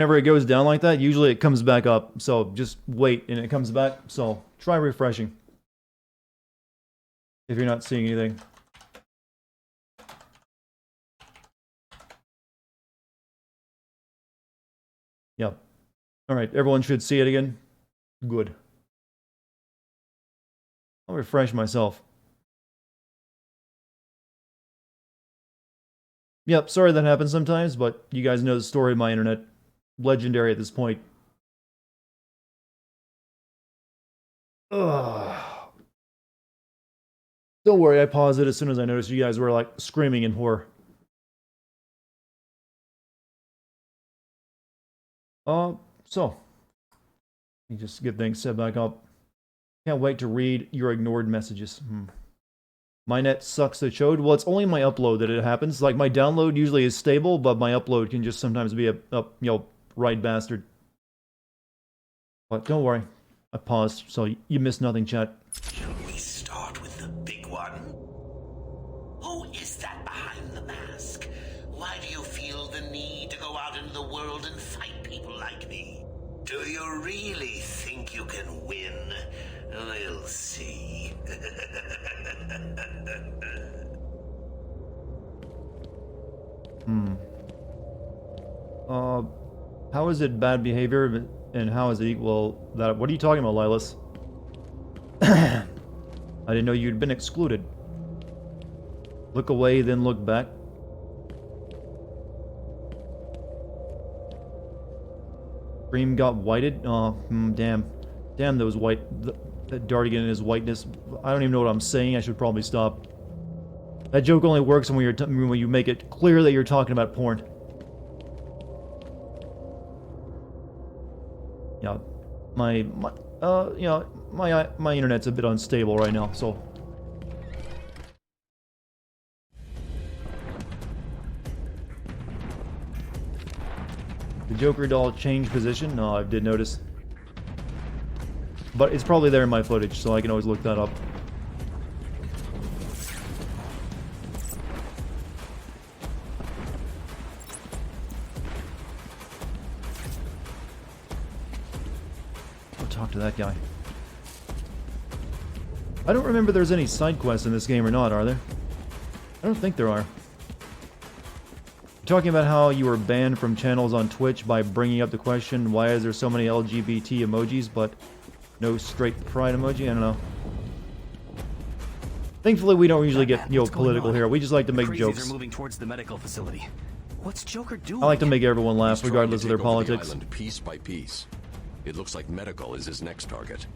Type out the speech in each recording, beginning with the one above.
Whenever it goes down like that, usually it comes back up. So just wait and it comes back. So try refreshing. If you're not seeing anything. Yep. Alright, everyone should see it again. Good. I'll refresh myself. Yep, sorry that happens sometimes, but you guys know the story of my internet. Legendary at this point. Ugh. Don't worry, I paused it as soon as I noticed you guys were, like, screaming in horror. So. Let me just get things set back up. Can't wait to read your ignored messages. My net sucks to chode. Well, it's only my upload that it happens. Like, my download usually is stable, but my upload can just sometimes be a right bastard. But don't worry. I paused, so you missed nothing, chat. Shall we start with the big one? Who is that behind the mask? Why do you feel the need to go out into the world and fight people like me? Do you really think you can win? We'll see. How is it bad behavior, and how is it equal that? What are you talking about, Lilas? I didn't know you'd been excluded. Look away, then look back. Dream got whited? Oh, damn. Damn those white... That Dartigan and his whiteness. I don't even know what I'm saying. I should probably stop. That joke only works when you make it clear that you're talking about porn. Yeah, my internet's a bit unstable right now, so. The Joker doll changed position? No, I did notice. But it's probably there in my footage, so I can always look that up. I'll talk to that guy. I don't remember there's any side quests in this game or not, are there? I don't think there are. You're talking about how you were banned from channels on Twitch by bringing up the question, why is there so many LGBT emojis, but no straight pride emoji? I don't know. Thankfully, we don't usually get, political here. We just like to make jokes. Are moving towards the medical facility. What's Joker doing? I like to make everyone laugh, regardless of their politics. The island piece by piece. It looks like medical is his next target.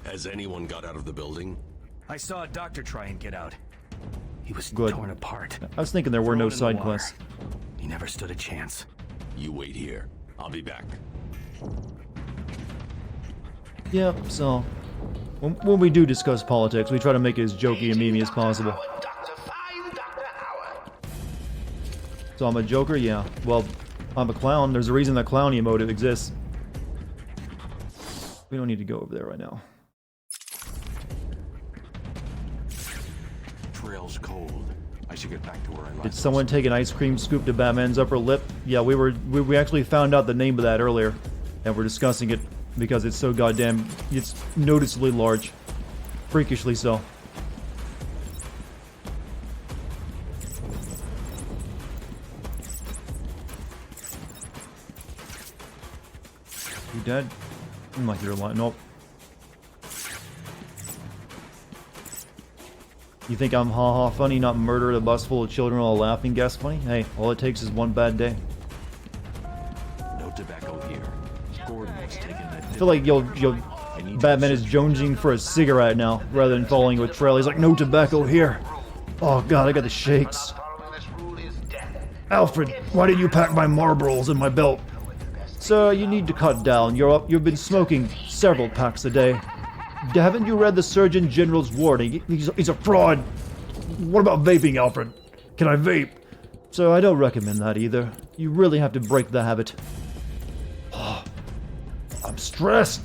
Has anyone got out of the building? I saw a doctor try and get out. He was Good. torn apart. I was thinking there were no Thrown in the side water. quests. He never stood a chance. You wait here. I'll be back. Yep, so when we do discuss politics, we try to make it as jokey and memey as possible. So I'm a Joker? Yeah. Well, I'm a clown. There's a reason that clown emote exists. We don't need to go over there right now. Trail's cold. I should get back to where I left. Did someone take an ice cream scoop to Batman's upper lip? Yeah, we actually found out the name of that earlier, and we're discussing it because it's so goddamn, it's noticeably large. Freakishly so. You dead? I'm like, you're alive. Nope. You think I'm ha-ha funny, not murder at a bus full of children while laughing gas funny? Hey, all it takes is one bad day. No tobacco here. Gordon was taking that. I feel like Batman is jonesing for a cigarette now, rather than following with trail. He's like, no tobacco here. Oh god, I got the shakes. Alfred, why did you pack my Marlboros in my belt? Sir, you need to cut down. You've been smoking several packs a day. Haven't you read the Surgeon General's warning? He's a fraud. What about vaping, Alfred? Can I vape? So I don't recommend that either. You really have to break the habit. I'm stressed.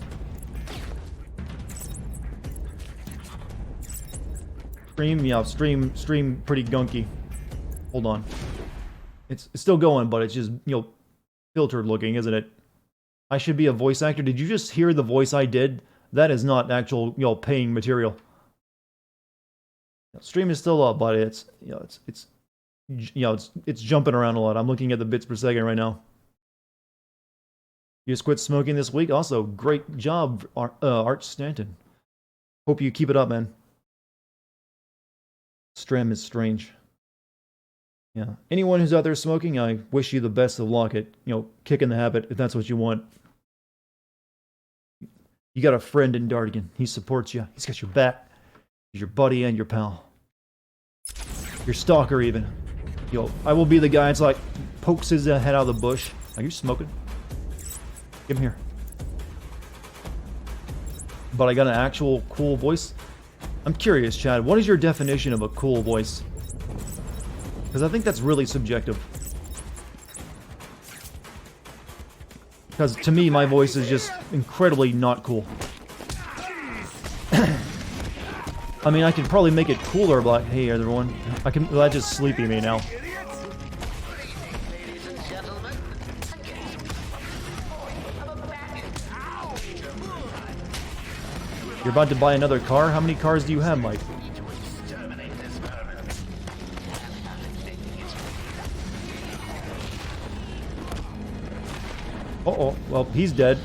Stream, yeah, stream pretty gunky. Hold on. It's still going, but it's just, filtered looking, isn't it? I should be a voice actor. Did you just hear the voice I did? That is not actual, paying material. Stream is still up, but it's jumping around a lot. I'm looking at the bits per second right now. You just quit smoking this week? Also, great job, Art Stanton. Hope you keep it up, man. Stream is strange. Yeah. Anyone who's out there smoking, I wish you the best of luck at, kicking the habit, if that's what you want. You got a friend in Dartigan. He supports you. He's got your back. He's your buddy and your pal. Your stalker, even. I will be the guy that's like, pokes his head out of the bush. Are you smoking? Give him here. But I got an actual cool voice. I'm curious, Chad, what is your definition of a cool voice? Because I think that's really subjective. Because to me, my voice is just incredibly not cool. I mean, I could probably make it cooler, but hey, everyone, that's just sleepy me now. You're about to buy another car? How many cars do you have, Mike? Uh-oh, well, he's dead.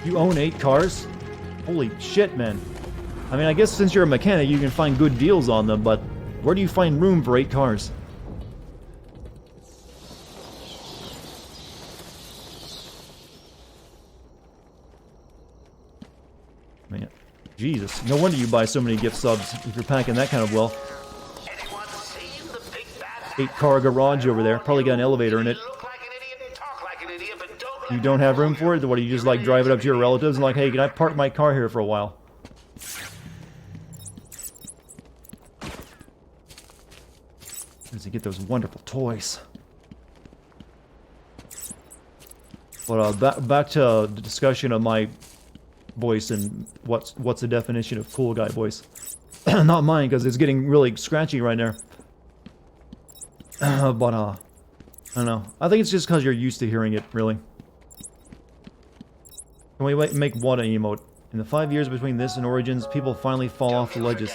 You own 8 cars? Holy shit, man. I mean, I guess since you're a mechanic, you can find good deals on them, but where do you find room for 8 cars? Man, Jesus. No wonder you buy so many gift subs if you're packing that kind of wealth. 8-car garage over there. Probably got an elevator in it. You don't have room for it? What do you just like drive it up to your relatives and like, hey, can I park my car here for a while? Does he get those wonderful toys? But back to the discussion of my voice and what's the definition of cool guy voice. Not mine, because it's getting really scratchy right there. But I don't know. I think it's just because you're used to hearing it, really. Can we make one emote? In the 5 years between this and Origins, people finally fall off the ledges.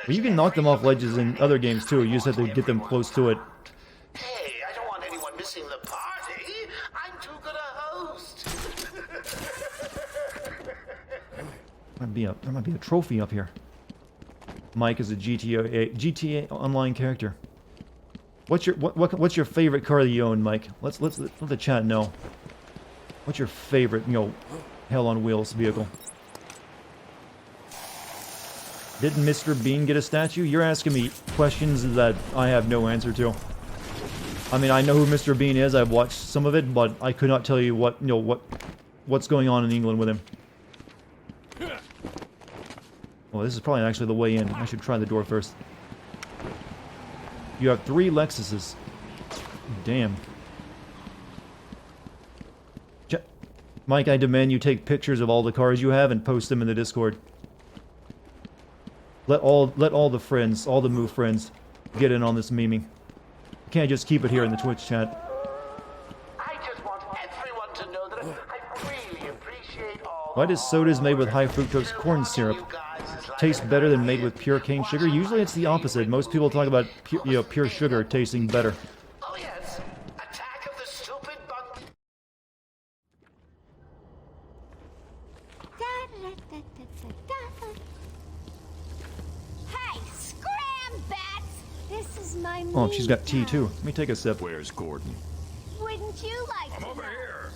Well, you can knock them off ledges in other games too. You just have to get them close to it. Hey, I don't want anyone missing the party. I'm too good a host. There might be a trophy up here. Mike is a GTA Online character. What's your favorite car that you own, Mike? Let the chat know. What's your favorite, Hell on Wheels vehicle? Didn't Mr. Bean get a statue? You're asking me questions that I have no answer to. I mean, I know who Mr. Bean is. I've watched some of it, but I could not tell you what's going on in England with him. Well, this is probably actually the way in. I should try the door first. You have 3 Lexuses. Damn. Mike, I demand you take pictures of all the cars you have and post them in the Discord. Let all the friends, all the Move friends, get in on this memeing. You can't just keep it here in the Twitch chat. I just want everyone to know that I really appreciate all. Why does sodas made with high fructose corn syrup taste better than made with pure cane sugar? Usually it's the opposite. Most people talk about pure sugar tasting better. Oh yes, Attack of the Stupid Bug. Hey, scram bats! This is my Oh, she's got tea mean too. time. Let me take a sip. Where's Gordon? Wouldn't you like I'm to over know? here.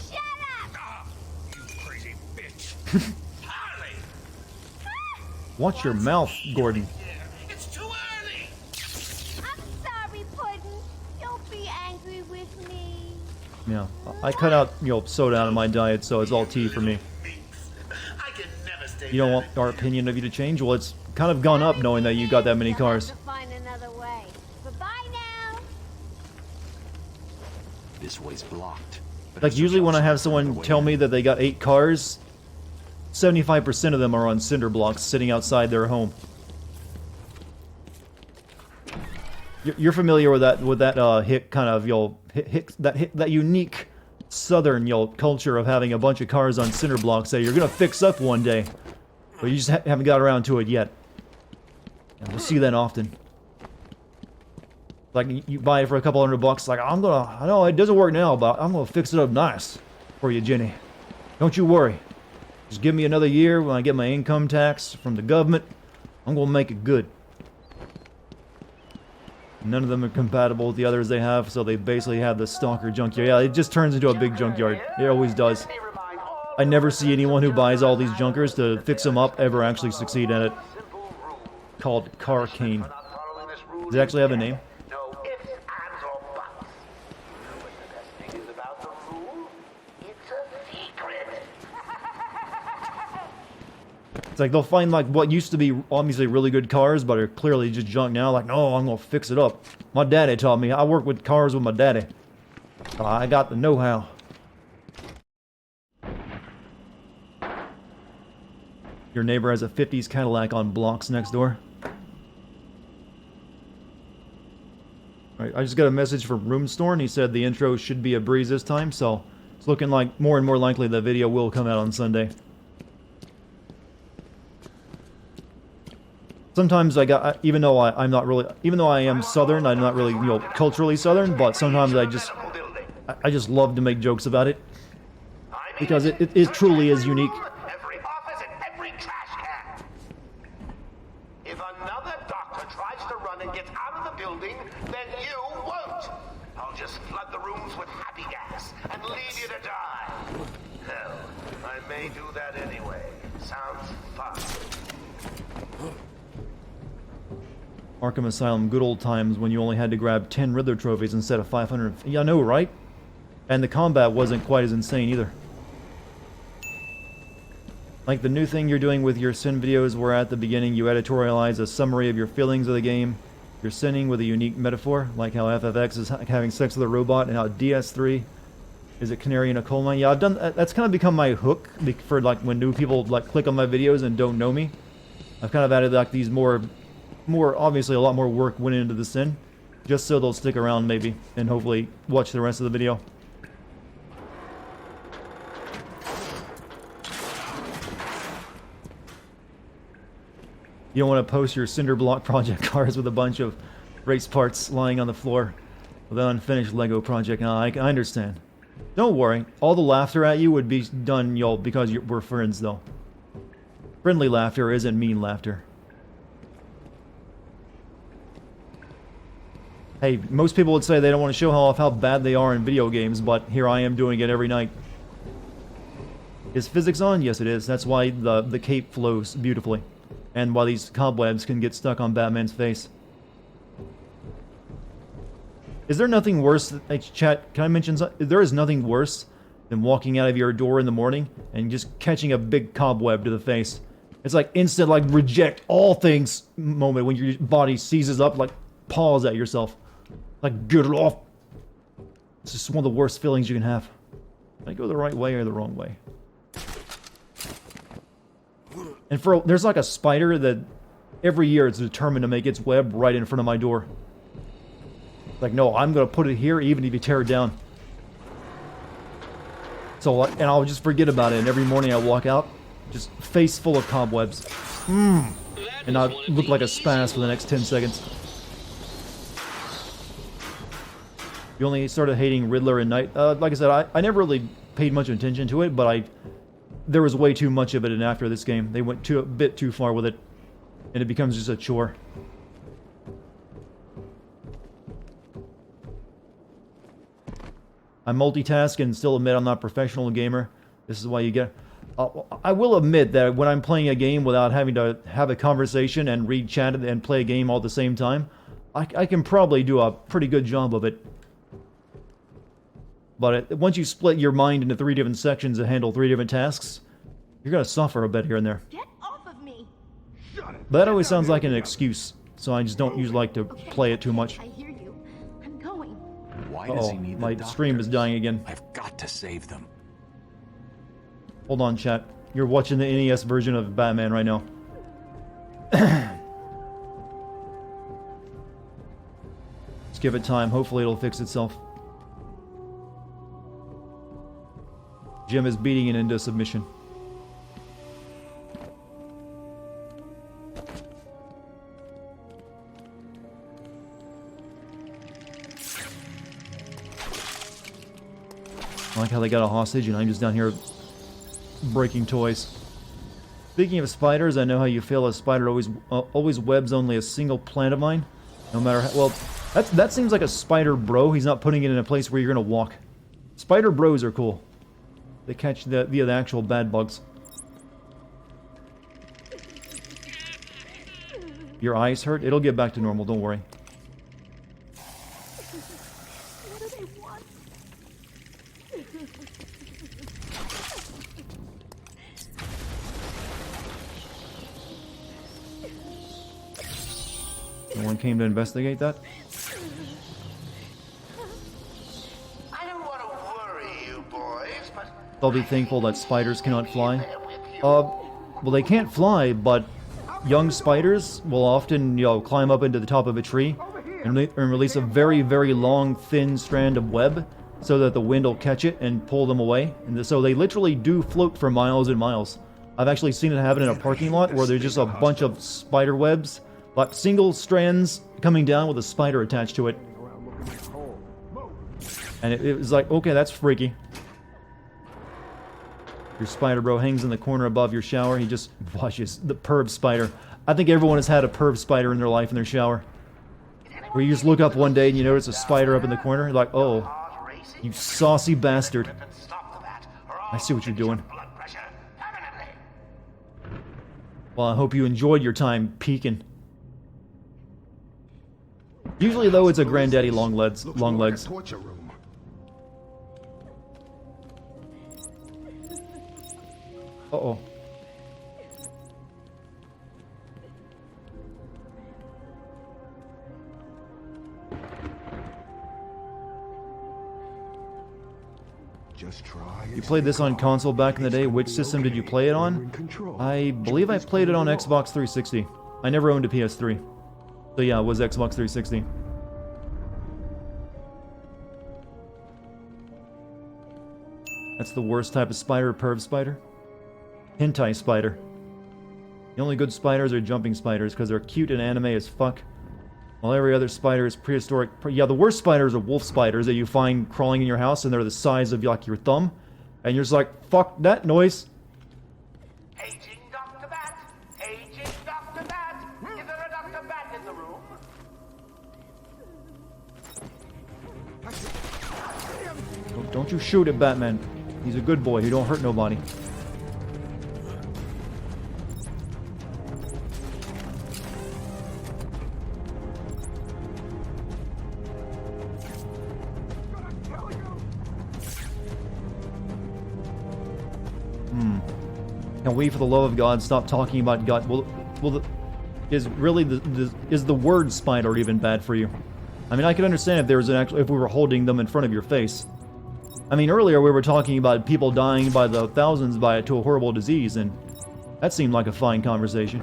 Shut up! Ah, you crazy bitch. Harley! Watch your mouth, Gordon. It's too early. I'm sorry, Puddin'. Don't be angry with me. Yeah, I cut out soda out of my diet, so it's all tea for me. I can never stay. You don't want our opinion of you to change? Well, it's kind of gone up knowing that you got that many You'll cars. have to find another way. Bye-bye now. This way's blocked. But Like there's a usually when I have chance to find someone a way tell in. me that they got 8 cars, 75% of them are on cinder blocks sitting outside their home. You're familiar with that hick kind of that unique southern culture of having a bunch of cars on cinder blocks that you're gonna fix up one day, but you just haven't got around to it yet. And we'll see that often. Like you buy it for a couple $100, like I know it doesn't work now, but I'm gonna fix it up nice for you, Jenny. Don't you worry. Just give me another year when I get my income tax from the government. I'm gonna make it good. None of them are compatible with the others they have, so they basically have the stalker junkyard. Yeah, it just turns into a big junkyard. It always does. I never see anyone who buys all these junkers to fix them up ever actually succeed at it. Called Carcane. Does it actually have a name? No ifs, ands, or buts. But the best thing is about the rule, it's a secret. It's like they'll find like what used to be obviously really good cars, but are clearly just junk now. Like, no, I'm gonna fix it up. My daddy taught me. I work with cars with my daddy. I got the know-how. Your neighbor has a 50s Cadillac on blocks next door. All right, I just got a message from Roomstore, and he said the intro should be a breeze this time, so it's looking like more and more likely the video will come out on Sunday. Sometimes even though I am Southern, I'm not really, culturally Southern, but sometimes I just love to make jokes about it. Because it truly is unique. Every office and every trash can. If another doctor tries to run and gets out of the building, then you won't. I'll just flood the rooms with happy gas and leave you to die. Hell, I may do that anyway. Sounds fun. Arkham Asylum, good old times when you only had to grab 10 Riddler trophies instead of 500. Yeah, I know, right? And the combat wasn't quite as insane either. Like the new thing you're doing with your sin videos where at the beginning you editorialize a summary of your feelings of the game. You're sinning with a unique metaphor, like how FFX is having sex with a robot and how DS3 is a canary in a coal mine. Yeah, I've done that's kind of become my hook for like when new people like click on my videos and don't know me. I've kind of added like these more obviously a lot more work went into the sin, just so they'll stick around maybe and hopefully watch the rest of the video. You don't want to post your cinder block project cars with a bunch of race parts lying on the floor with an unfinished Lego project. No, I understand. Don't worry, all the laughter at you would be done, because we're friends though. Friendly laughter isn't mean laughter. Hey, most people would say they don't want to show off how bad they are in video games, but here I am doing it every night. Is physics on? Yes, it is. That's why the cape flows beautifully. And why these cobwebs can get stuck on Batman's face. Is there nothing worse... Hey, chat, can I mention something? There is nothing worse than walking out of your door in the morning and just catching a big cobweb to the face. It's like instant, like, reject all things moment when your body seizes up, like, paws at yourself. Like, get it off. It's just one of the worst feelings you can have. Did I go the right way or the wrong way? And there's like a spider that every year it's determined to make its web right in front of my door. Like, no, I'm gonna put it here even if you tear it down. So, and I'll just forget about it, and every morning I walk out, just face full of cobwebs. And I look like a spaz for the next 10 seconds. You only started hating Riddler at night. Like I said, I never really paid much attention to it, but there was way too much of it in after this game. They went a bit too far with it, and it becomes just a chore. I multitask and still admit I'm not a professional gamer. This is why you get... I will admit that when I'm playing a game without having to have a conversation and read chat and play a game all at the same time, I can probably do a pretty good job of it. But once you split your mind into 3 different sections and handle 3 different tasks, you're gonna suffer a bit here and there. Get off of me! But that always sounds like an excuse, so I just don't usually like to play it too much. I hear you. I'm going. Why does he need my the stream is doctors? dying again. I've got to save them. Hold on, chat. You're watching the NES version of Batman right now. give it time. Hopefully it'll fix itself. Jim is beating it into submission. I like how they got a hostage and I'm just down here breaking toys. Speaking of spiders, I know how you feel. A spider always webs only a single plant of mine. No matter how... Well, that seems like a spider bro. He's not putting it in a place where you're going to walk. Spider bros are cool. They catch the actual bad bugs. Your eyes hurt? It'll get back to normal, don't worry. What do they want? No one came to investigate that? I don't want to worry you boys, but I'll be thankful that spiders cannot fly. Well, they can't fly, but young spiders will often, climb up into the top of a tree and release a very, very long, thin strand of web so that the wind will catch it and pull them away. And so they literally do float for miles and miles. I've actually seen it happen in a parking lot where there's just a bunch of spider webs, like single strands coming down with a spider attached to it. And it was like, okay, that's freaky. Your spider bro hangs in the corner above your shower. He just watches the perv spider. I think everyone has had a perv spider in their life in their shower. Where you just look up one day and you notice a spider up in the corner. You're like, oh, you saucy bastard. I see what you're doing. Well, I hope you enjoyed your time peeking. Usually, though, it's a granddaddy long legs. Torture room. Uh-oh. Just try. You played this on console back in the day. Which system did you play it on? I believe I played it on Xbox 360. I never owned a PS3. So yeah, it was Xbox 360. That's the worst type of spider, perv spider. Hentai spider. The only good spiders are jumping spiders because they're cute and anime as fuck. While every other spider is prehistoric. Yeah, the worst spiders are wolf spiders that you find crawling in your house and they're the size of like your thumb. And you're just like, fuck that noise. Aging Dr. Bat! Aging Dr. Bat! Is there a Dr. Bat in the room? Don't you shoot at Batman. He's a good boy. He don't hurt nobody. Can we, for the love of God, stop talking about God? Is really is the word spider even bad for you? I mean, I could understand if there was if we were holding them in front of your face. I mean, earlier we were talking about people dying by the thousands to a horrible disease, and that seemed like a fine conversation.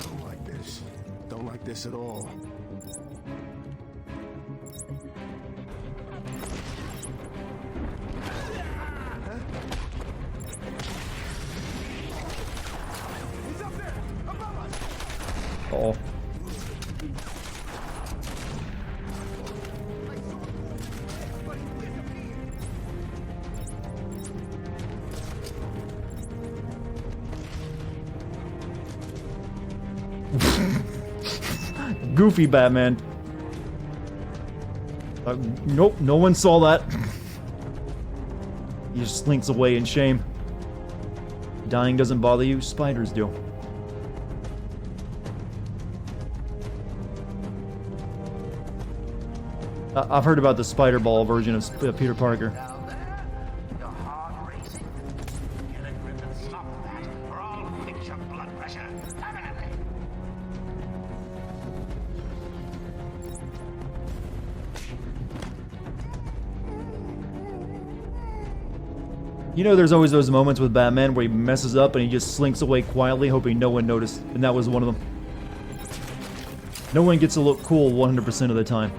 Don't like this. Don't like this at all. Uh-oh. Goofy Batman. Nope, no one saw that. He just slinks away in shame. Dying doesn't bother you, spiders do. I've heard about the spider ball version of Peter Parker. Down there? Your heart racing? Get a grip and stop that, or I'll fix your blood pressure permanently. You know, there's always those moments with Batman where he messes up and he just slinks away quietly, hoping no one noticed, and that was one of them. No one gets to look cool 100% of the time,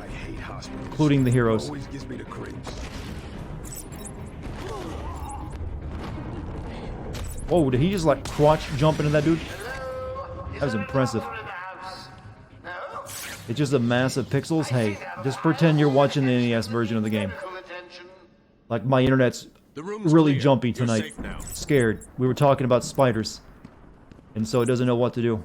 I hate hospitals. including the heroes. Always gives me the creeps. Whoa, did he just like crotch jump into that dude? That was impressive. It's just a mass of pixels. Hey, just pretend you're watching the NES version of the game. Like, my internet's The room's really clear. jumpy You're tonight. safe now. Scared. We were talking about spiders. And so it doesn't know what to do.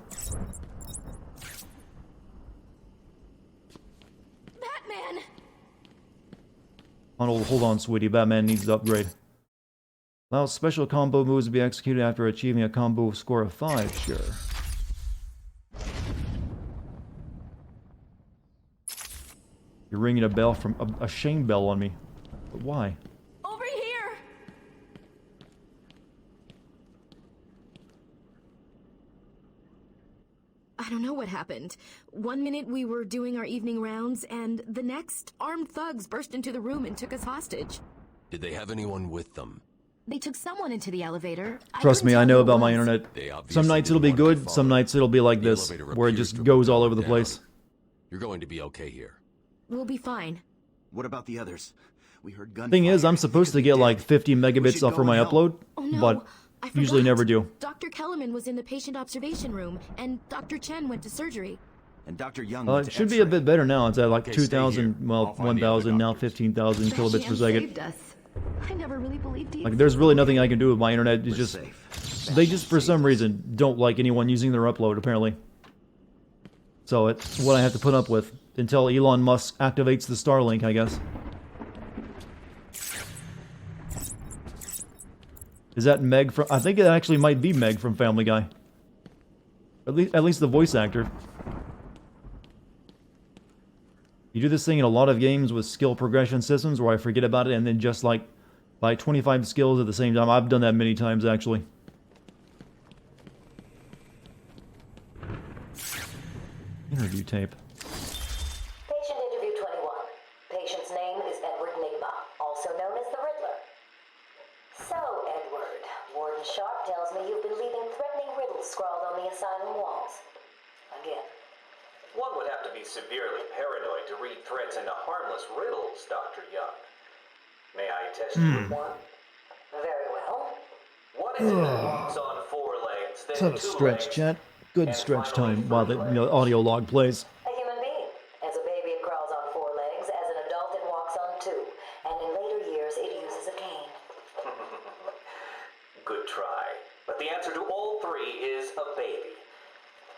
Batman! Hold on, sweetie. Batman needs to upgrade. Allow special combo moves to be executed after achieving a combo score of 5. Sure. You're ringing a bell from a shame bell on me. But why? Over here! I don't know what happened. One minute we were doing our evening rounds, and the next, armed thugs burst into the room and took us hostage. Did they have anyone with them? They took someone into the elevator. Trust me, I know about my internet. They obviously Some nights it'll didn't be want good, to some follow. nights it'll be like The this, elevator where it appears just to goes have all over the down. place. You're going to be okay here. We'll be fine. What about the others? We heard gunfire. Thing is, I'm supposed to get like 50 megabits should off for go my and help. upload, Oh no, but I forgot. usually never do. Dr. Kellerman was in the patient observation room, and Dr. Chen went to surgery. And Dr. Young It went to should be a X-ray. bit better now. It's at like Okay, stay 2,000, here. well, I'll find the other 1,000, now doctors. 15,000 kilobits per second. Saved us. I never really believed he Like, there's really nothing I can do with my internet. It's We're just, safe. they just, for some reason, don't like anyone using their upload, apparently. So it's what I have to put up with until Elon Musk activates the Starlink, I guess. Is that Meg from... I think it actually might be Meg from Family Guy. At least the voice actor. You do this thing in a lot of games with skill progression systems where I forget about it and then just like buy 25 skills at the same time. I've done that many times, actually. Interview tape. Patient interview 21. Patient's name is Edward Nigma, also known as the Riddler. So, Edward, Warden Sharp tells me you've been leaving threatening riddles scrawled on the asylum walls. Again. One would have to be severely paranoid to read threats into harmless riddles, Dr. Young. May I test you with one? Very well. What is it that walks on 4 legs, then Let's have a 2 stretch, legs, chat. Good and stretch finally time while the 3 legs? audio log plays. A human being. As a baby, it crawls on 4 legs. As an adult, it walks on 2. And in later years, it uses a cane. Good try. But the answer to all 3 is a baby.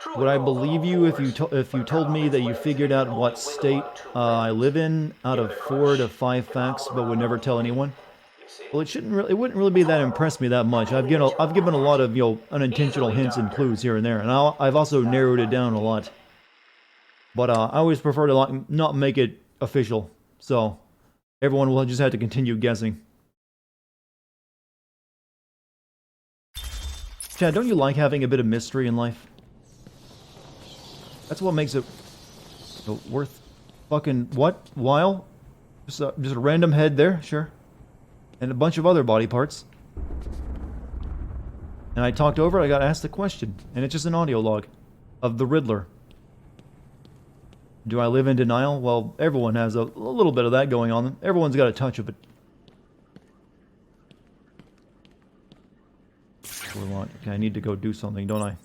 True Would I and false on believe all you if you fours, told me that you figured out what state I live in out of 4 to 5 facts, but would never tell anyone? Well, it wouldn't really be that impress me that much. I've given a lot of unintentional hints and clues here and there, and I've also narrowed it down a lot. But I always prefer to not make it official, so everyone will just have to continue guessing. Chad, don't you like having a bit of mystery in life? That's what makes it worth fucking what? While? Just a random head there, sure. And a bunch of other body parts. And I talked over it, I got asked a question. And it's just an audio log of the Riddler. Do I live in denial? Well, everyone has a little bit of that going on. Everyone's got a touch of it. Okay, I need to go do something, don't I?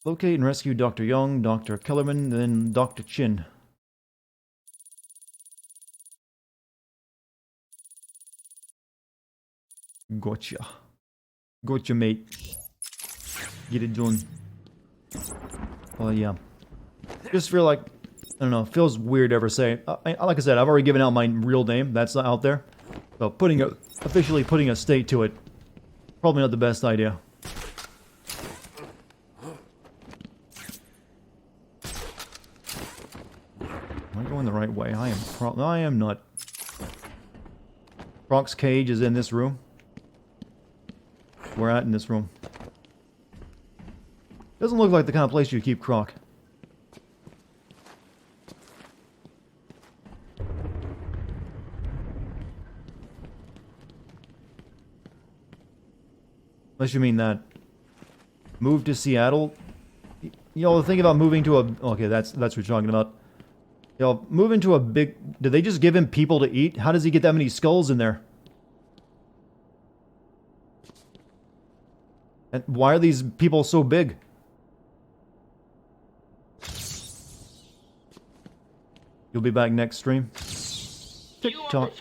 Locate and rescue Dr. Young, Dr. Kellerman, then Dr. Chin. Gotcha. Gotcha, mate. Get it done. Well, yeah. Just feel like, I don't know, it feels weird to ever say. Like I said, I've already given out my real name. That's not out there. So officially putting a state to it, probably not the best idea. Am I going the right way? I am not. Croc's cage is in this room. We're at in this room. Doesn't look like the kind of place you keep Croc. Unless you mean that. Move to Seattle. You know, the thing about moving to a... Okay, that's what you're talking about. You know, moving to a big... Did they just give him people to eat? How does he get that many skulls in there? And why are these people so big? You'll be back next stream. TikTok.